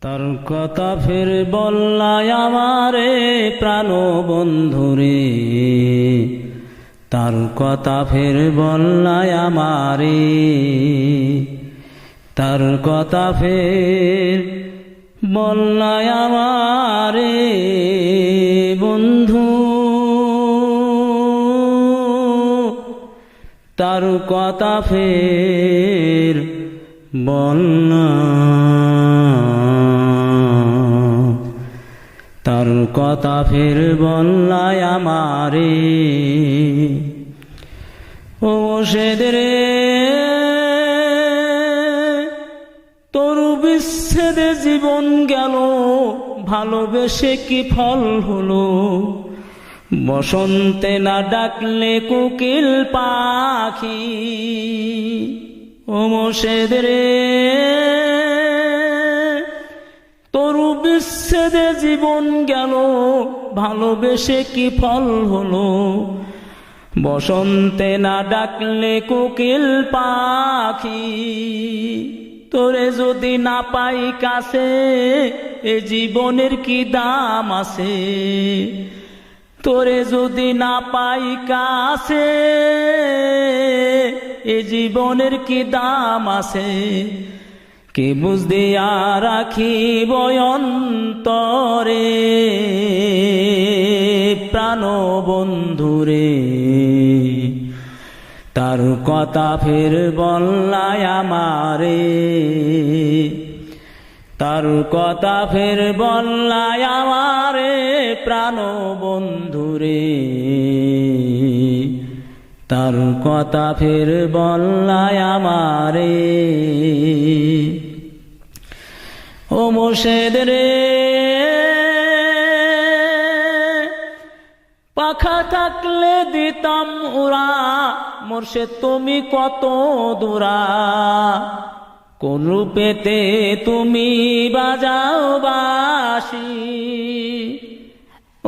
তার কথা ফের বললাই আমারে প্রাণ বন্ধুরে, তার কথা ফের বললাই আমারে, তার কথা ফের বললাই আমারে বন্ধু, তার কথা ফের বলনা, তার কথা ফের বললাই আমারে। ও সেদরে তোর বিচ্ছেদে জীবন গেল, ভালোবেসে কি ফল হলো? বসন্তে না ডাকলে কোকিল পাখি। ও মোশেদরে তোর বিচ্ছেদে জীবন গেল, ভালোবেসে কি ফল হলো? বসন্তে না ডাকলে কোকিল পাখি। তোরে যদি না পাই কাছে, এ জীবনের কি দাম আছে? তোরে যদি না পাই কাছে, এ জীবনের কি দাম আছে? কে বুঝতে আর রাখিব অন্তরে প্রাণ বন্ধুরে, তার কথা ফের বললাই আমারে, তার কথা ফের বললাই আমারে প্রাণ বন্ধুরে, তার কথা ফের বললাই আমারে। ও মোশেদরে পাখা থাকলে দিতাম উড়া, মোর্শেদ তুমি কত দূরা। কোন রূপেতে তুমি বাজাও বাঁশি?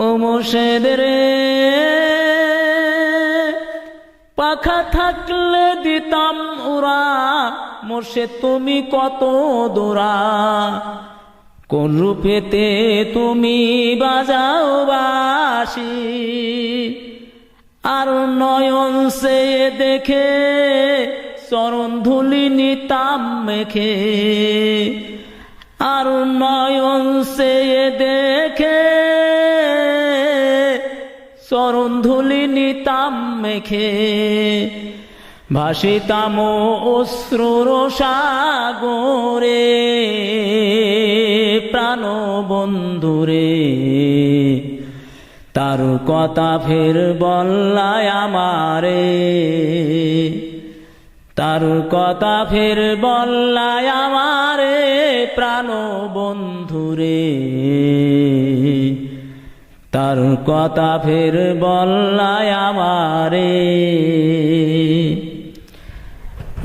ও মোশেদরে পাখা থাকলে দিতাম উড়া, মোর্শেদ তুমি কত দূরা। কোন রূপেতে তুমি বাজাও বাঁশি? আর নয়ন সে দেখে চরণ ধুলি নিতাম মেখে, আর নয়ন সে দেখে চরণ ধুলি নিতাম মেখে। ভাসিতাম অশ্রুর সাগরে প্রাণ বন্ধুরে, তার কথা ফের বললাই আমারে, তার কথা ফের বললাই আমারে প্রাণ বন্ধুরে, তার কথা ফের বললাই আমারে।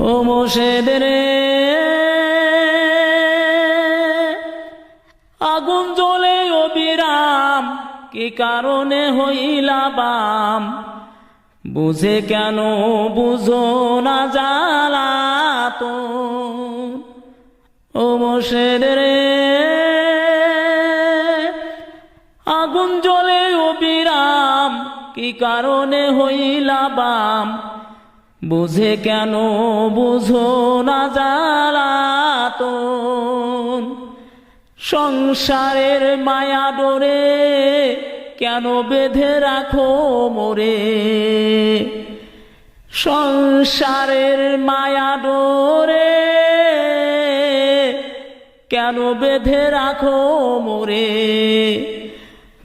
ও মোশেদরে আগুন জ্বলে অবিরাম, কি কারণে হইলা বাম? বুঝে কেন বুঝো না জ্বালাতন? ও মোশেদরে আগুন জ্বলে অবিরাম, কি কারণে হইলা বাম? বুঝে কেন বুঝো না জ্বালাতন? সংসারের মায়া ডোরে কেন বেঁধে রাখো মোরে? সংসারের মায়া ডোরে কেন বেঁধে রাখো মোরে?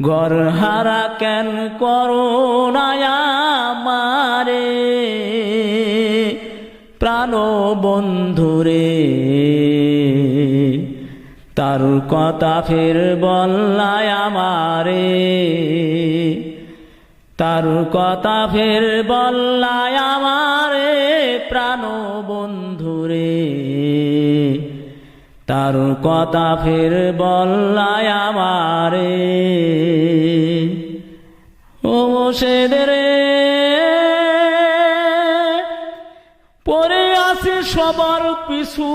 ঘর হারা কেন করো না আমারে প্রাণ বন্ধুরে, তার কথা ফের বললাই আমারে, তার কথা ফের বললাই আমারে প্রাণ বন্ধুরে, তার কথা ফের বললাই আমারে। ও মোশেদরে পরে আছে সবার পিছু,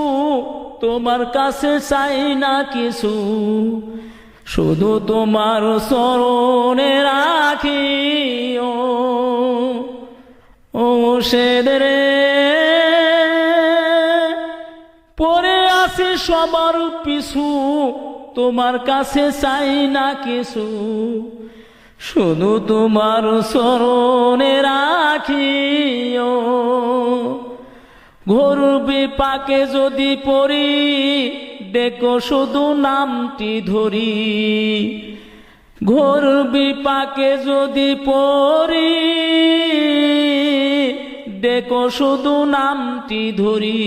তোমার কাছে চাই না কিছু, শুধু তোমার চরণে রাখি। ও মুর্শিদ রে, পরে আছি সবার পিছু, তোমার কাছে চাই না কিছু, শুধু তোমার চরণে রাখি। ঘোর বিপাকে যদি পড়ি, দেখো শুধু নামটি ধরি। ঘোর বিপাকে যদি পড়ি, দেখো শুধু নামটি ধরি।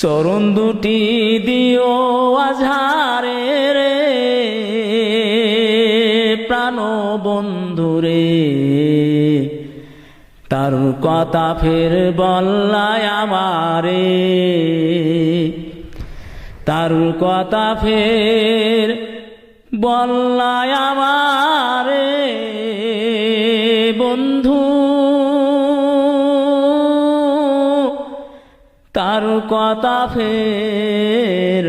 চরণ দুটি দিও আঝারে রে, প্রাণ বন্ধুরে। তার কথা ফের বললায় আমারে, তার কথা ফের বললায় আমারে বন্ধু। তার কথা ফের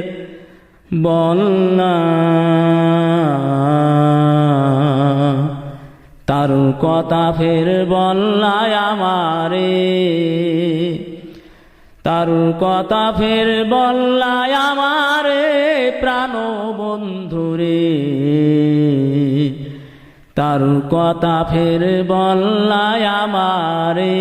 বললা, তার কথা ফের বললায় আমারে, তার কথা ফের বললায় আমারে প্রাণ বন্ধুরে। তার কথা ফের বললায় আমারে।